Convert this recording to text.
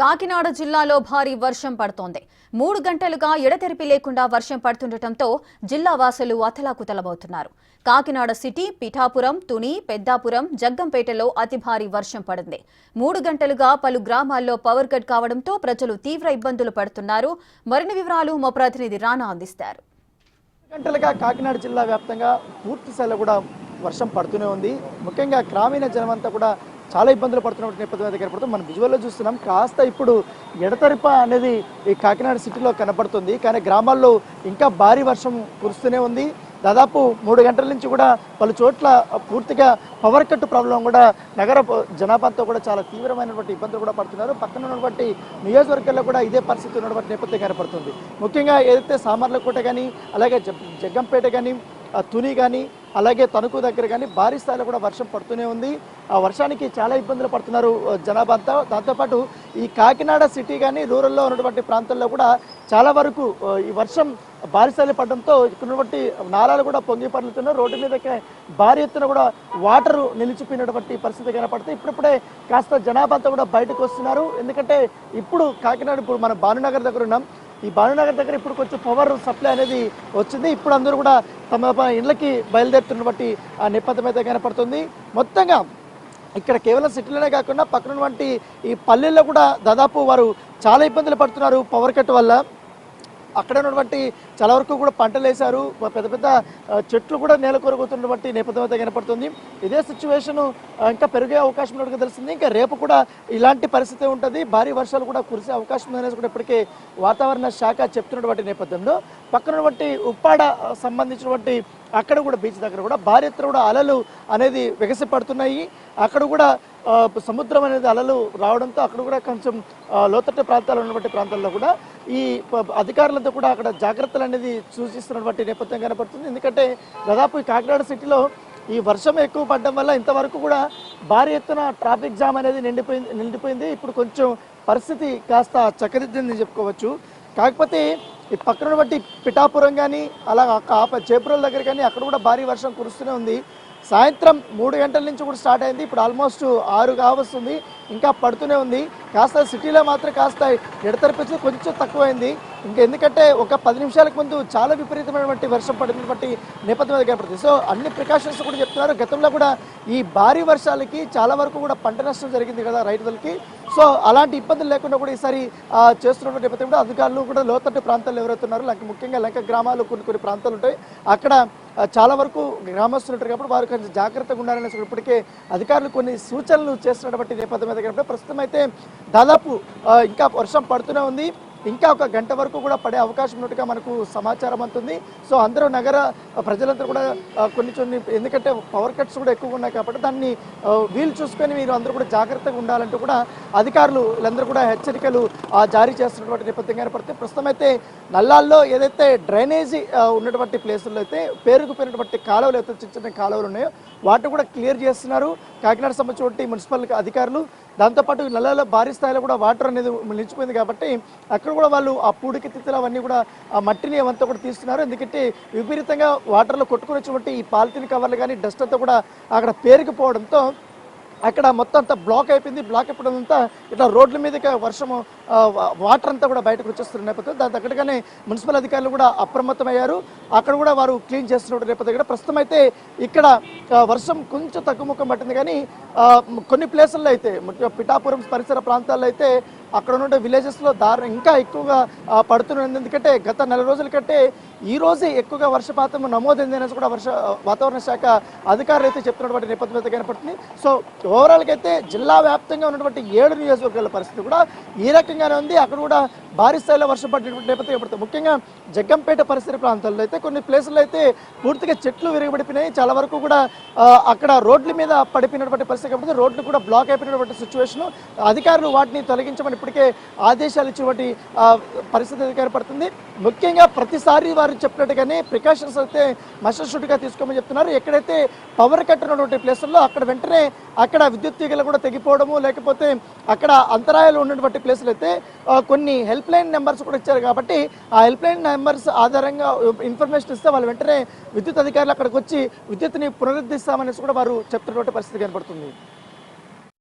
కాకినాడ జిల్లాలో భారీ వర్షం పడుతోంది. 3 గంటలుగా ఎడతెరిపి లేకుండా వర్షం పడుతుండటంతో జిల్లా వాసులు అతలాకుతలమవుతున్నారు. కాకినాడ సిటీ, పిఠాపురం, తుని, పెద్దాపురం, జగ్గంపేటలో అతి భారీ వర్షం పడింది. 3 గంటలుగా పలు గ్రామాల్లో పవర్ కట్ కావడంతో ప్రజలు తీవ్ర ఇబ్బందులు పడుతున్నారు. మరిన్ని వివరాలు మా ప్రతినిధి రానా అందిస్తారు. గంటలుగా కాకినాడ జిల్లా వ్యాప్తంగా పూర్తి స్థాయిలో కూడా వర్షం పడుతూనే ఉంది. ముఖ్యంగా గ్రామీణ జనమంతా కూడా చాలా ఇబ్బందులు పడుతున్న నేపథ్యం అయితే కనపడుతుంది. మనం విజువల్లో చూస్తున్నాం. కాస్త ఇప్పుడు ఎడతెరిప అనేది ఈ కాకినాడ సిటీలో కనపడుతుంది. కానీ గ్రామాల్లో ఇంకా భారీ వర్షం కురుస్తూనే ఉంది. దాదాపు 3 గంటల నుంచి కూడా పలు చోట్ల పూర్తిగా పవర్ కట్ ప్రాబ్లం కూడా నగర జనాభాతో కూడా చాలా తీవ్రమైనటువంటి ఇబ్బందులు కూడా పడుతున్నారు. పక్కన ఉన్నటువంటి నియోజకవర్గాల్లో కూడా ఇదే పరిస్థితి ఉన్నటువంటి నేపథ్యం కనపడుతుంది. ముఖ్యంగా ఏదైతే సామర్లకోట కానీ, అలాగే జగ్గంపేట కానీ, తుని కానీ, అలాగే తణుకు దగ్గర కానీ భారీ స్థాయిలో కూడా వర్షం పడుతూనే ఉంది. ఆ వర్షానికి చాలా ఇబ్బందులు పడుతున్నారు జనాభా అంతా. దాంతోపాటు ఈ కాకినాడ సిటీ కానీ, రూరల్లో ఉన్నటువంటి ప్రాంతాల్లో కూడా చాలా వరకు ఈ వర్షం భారీ స్థాయిలో పడడంతో ఇక్కడ ఉన్నటువంటి నాలాలు కూడా పొంగి పడుతున్నారు. రోడ్డు మీద భారీ ఎత్తున కూడా వాటర్ నిలిచిపోయినటువంటి పరిస్థితి కనపడుతుంది. ఇప్పుడిప్పుడే కాస్త జనాభా అంతా కూడా బయటకు వస్తున్నారు. ఎందుకంటే ఇప్పుడు కాకినాడ, ఇప్పుడు మన భానునగర్ దగ్గర ఉన్నాం. ఈ భానునగర్ దగ్గర ఇప్పుడు కొంచెం పవర్ సప్లై అనేది వచ్చింది. ఇప్పుడు అందరూ కూడా తమ ఇళ్ళకి బయలుదేరుతున్నటువంటి ఆ నేపథ్యం అయితే కనపడుతుంది. మొత్తంగా ఇక్కడ కేవలం సిటీలోనే కాకుండా పక్కనటువంటి ఈ పల్లెల్లో కూడా దాదాపు వారు చాలా ఇబ్బందులు పడుతున్నారు పవర్ కట్ వల్ల. అక్కడ ఉన్నటువంటి చాలా వరకు కూడా పంటలు వేశారు. పెద్ద పెద్ద చెట్లు కూడా నేల కొరుగుతున్నటువంటి నేపథ్యం అయితే కనపడుతుంది. ఇదే సిచ్యువేషన్ ఇంకా పెరిగే అవకాశం ఉన్నట్టుగా తెలుస్తుంది. ఇంకా రేపు కూడా ఇలాంటి పరిస్థితి ఉంటుంది. భారీ వర్షాలు కూడా కురిసే అవకాశం ఉందనేసి కూడా ఇప్పటికే వాతావరణ శాఖ చెప్తున్నటువంటి నేపథ్యంలో పక్కనటువంటి ఉప్పాడ సంబంధించినటువంటి అక్కడ కూడా బీచ్ దగ్గర కూడా భారీ ఎత్తున కూడా అలలు అనేది ఎగసి పడుతున్నాయి. అక్కడ కూడా సముద్రం అనేది అలలు రావడంతో అక్కడ కూడా కొంచెం లోతట్టు ప్రాంతాలు ఉన్నటువంటి ప్రాంతాల్లో కూడా ఈ అధికారులతో కూడా అక్కడ జాగ్రత్తలు అనేది సూచిస్తున్నటువంటి నేపథ్యం కనపడుతుంది. ఎందుకంటే దాదాపు ఈ కాకినాడ సిటీలో ఈ వర్షం ఎక్కువ పడడం వల్ల ఇంతవరకు కూడా భారీ ఎత్తున ట్రాఫిక్ జామ్ అనేది నిండిపోయింది. ఇప్పుడు కొంచెం పరిస్థితి కాస్త చక్కదిద్దిందని చెప్పుకోవచ్చు. కాకపోతే ఈ పక్కన ఉన్నటువంటి పిఠాపురం కానీ, అలా చేపురం దగ్గర కానీ అక్కడ కూడా భారీ వర్షం కురుస్తూనే ఉంది. సాయంత్రం 3 గంటల నుంచి కూడా స్టార్ట్ అయింది. ఇప్పుడు ఆల్మోస్ట్ 6 కావస్తుంది, ఇంకా పడుతూనే ఉంది. కాస్త సిటీలో మాత్రం కాస్త ఎడతెరిపి కొంచెం తక్కువైంది. ఎందుకంటే ఒక 10 నిమిషాలకు ముందు చాలా విపరీతమైనటువంటి వర్షం పడినటువంటి నేపథ్యం కనపడుతుంది. సో అన్ని ప్రికాషన్స్ కూడా చెప్తున్నారు. గతంలో కూడా ఈ భారీ వర్షాలకి చాలా వరకు కూడా పంట నష్టం జరిగింది కదా రైతులకి. సో అలాంటి ఇబ్బందులు లేకుండా కూడా ఈసారి చేస్తున్న నేపథ్యం కూడా అధికారులు కూడా లోతట్టు ప్రాంతాల్లో ఎవరైతున్నారో ముఖ్యంగా లంక గ్రామాలు కొన్ని ప్రాంతాలు ఉంటాయి. అక్కడ చాలా వరకు గ్రామస్తులు ఉంటారు కాబట్టి వారు కొంచెం జాగ్రత్తగా ఉండాలనేసి ఇప్పటికే అధికారులు కొన్ని సూచనలు చేస్తున్నటువంటి నేపథ్యం అయితే కనుక ప్రస్తుతం అయితే దాదాపు ఇంకా వర్షం పడుతూనే ఉంది. ఇంకా 1 గంట వరకు కూడా పడే అవకాశం ఉన్నట్టుగా మనకు సమాచారం అందుతుంది. సో అందరూ నగర ప్రజలందరూ కూడా కొన్ని ఎందుకంటే పవర్ కట్స్ కూడా ఎక్కువగా ఉన్నాయి కాబట్టి దాన్ని వీలు చూసుకొని మీరు అందరూ కూడా జాగ్రత్తగా ఉండాలంటూ కూడా అధికారులు వీళ్ళందరూ కూడా హెచ్చరికలు జారీ చేస్తున్నటువంటి నేపథ్యం కనపడుతుంది. ప్రస్తుతం అయితే నల్లాల్లో ఏదైతే డ్రైనేజీ ఉన్నటువంటి ప్లేసుల్లో అయితే పేరుకుపోయినటువంటి కాలువలు అయితే చిన్న కాలువలు ఉన్నాయో వాటిని కూడా క్లియర్ చేస్తున్నారు కాకినాడ సంబంధించినటువంటి మున్సిపల్ అధికారులు. దాంతోపాటు నల్లాల్లో భారీ స్థాయిలో కూడా వాటర్ అనేది నిలిచిపోయింది కాబట్టి అక్కడ కూడా వాళ్ళు ఆ పూడికి తిత్తులు అవన్నీ కూడా ఆ మట్టిని అవంతా కూడా తీస్తున్నారు. ఎందుకంటే విపరీతంగా వాటర్లో కొట్టుకుని వచ్చినటువంటి ఈ పాలిథిన్ కవర్లు కానీ డస్ట్ అంతా కూడా అక్కడ పేరుకుపోవడంతో అక్కడ మొత్తం అంతా బ్లాక్ అయిపోయింది. బ్లాక్ అయిపోవడంతా ఇట్లా రోడ్ల మీదకి వర్షము వాటర్ అంతా కూడా బయటకు వచ్చేస్తున్న నేపథ్యం దాని తగ్గట్టుగానే మున్సిపల్ అధికారులు కూడా అప్రమత్తమయ్యారు. అక్కడ కూడా వారు క్లీన్ చేస్తున్న నేపథ్యం కూడా ప్రస్తుతం అయితే ఇక్కడ వర్షం కొంచెం తగ్గుముఖం పట్టింది. కానీ కొన్ని ప్లేసుల్లో అయితే పిఠాపురం పరిసర ప్రాంతాల్లో అయితే అక్కడ ఉన్న విలేజెస్లో ఇంకా ఎక్కువగా పడుతున్నది. ఎందుకంటే గత 4 రోజుల కంటే ఈ రోజే ఎక్కువగా వర్షపాతం నమోదైందనేసి కూడా వాతావరణ శాఖ అధికారులు అయితే చెప్తున్నటువంటి నేపథ్యం అయితే కనపడుతుంది. సో ఓవరాల్గా అయితే జిల్లా వ్యాప్తంగా ఉన్నటువంటి 7 నియోజకవర్గాల పరిస్థితి కూడా ఈ రకంగానే ఉంది. అక్కడ కూడా భారీ స్థాయిలో వర్షం పడినటువంటి నేపథ్యం కనపడుతుంది. ముఖ్యంగా జగ్గంపేట పరిసర ప్రాంతాల్లో అయితే కొన్ని ప్లేసుల్లో అయితే పూర్తిగా చెట్లు విరగబడిపోయినాయి. చాలా వరకు కూడా అక్కడ రోడ్ల మీద పడిపోయినటువంటి పరిస్థితి కనపడుతుంది. రోడ్లు కూడా బ్లాక్ అయిపోయినటువంటి సిచ్యువేషన్. అధికారులు వాటిని తొలగించమని ఇప్పటికే ఆదేశాలు ఇచ్చినటువంటి పరిస్థితి కనపడుతుంది. ముఖ్యంగా ప్రతిసారి వారు చెప్పినట్టుగానే ప్రికాషన్స్ అయితే మస్టర్షుడ్గా తీసుకోమని చెప్తున్నారు. ఎక్కడైతే పవర్ కట్ ఉన్నటువంటి ప్లేసుల్లో అక్కడ వెంటనే అక్కడ విద్యుత్ తీగలు కూడా తెగిపోవడము, లేకపోతే అక్కడ అంతరాయాలు ఉన్నటువంటి ప్లేసులు అయితే కొన్ని హెల్ప్ లైన్ నెంబర్స్ కూడా ఇచ్చారు కాబట్టి ఆ హెల్ప్ లైన్ నెంబర్స్ ఆధారంగా ఇన్ఫర్మేషన్ ఇస్తే వాళ్ళు వెంటనే విద్యుత్ అధికారులు అక్కడికి వచ్చి విద్యుత్ని పునరుద్ధరిస్తామనేసి కూడా వారు చెప్తున్నటువంటి పరిస్థితి కనపడుతుంది.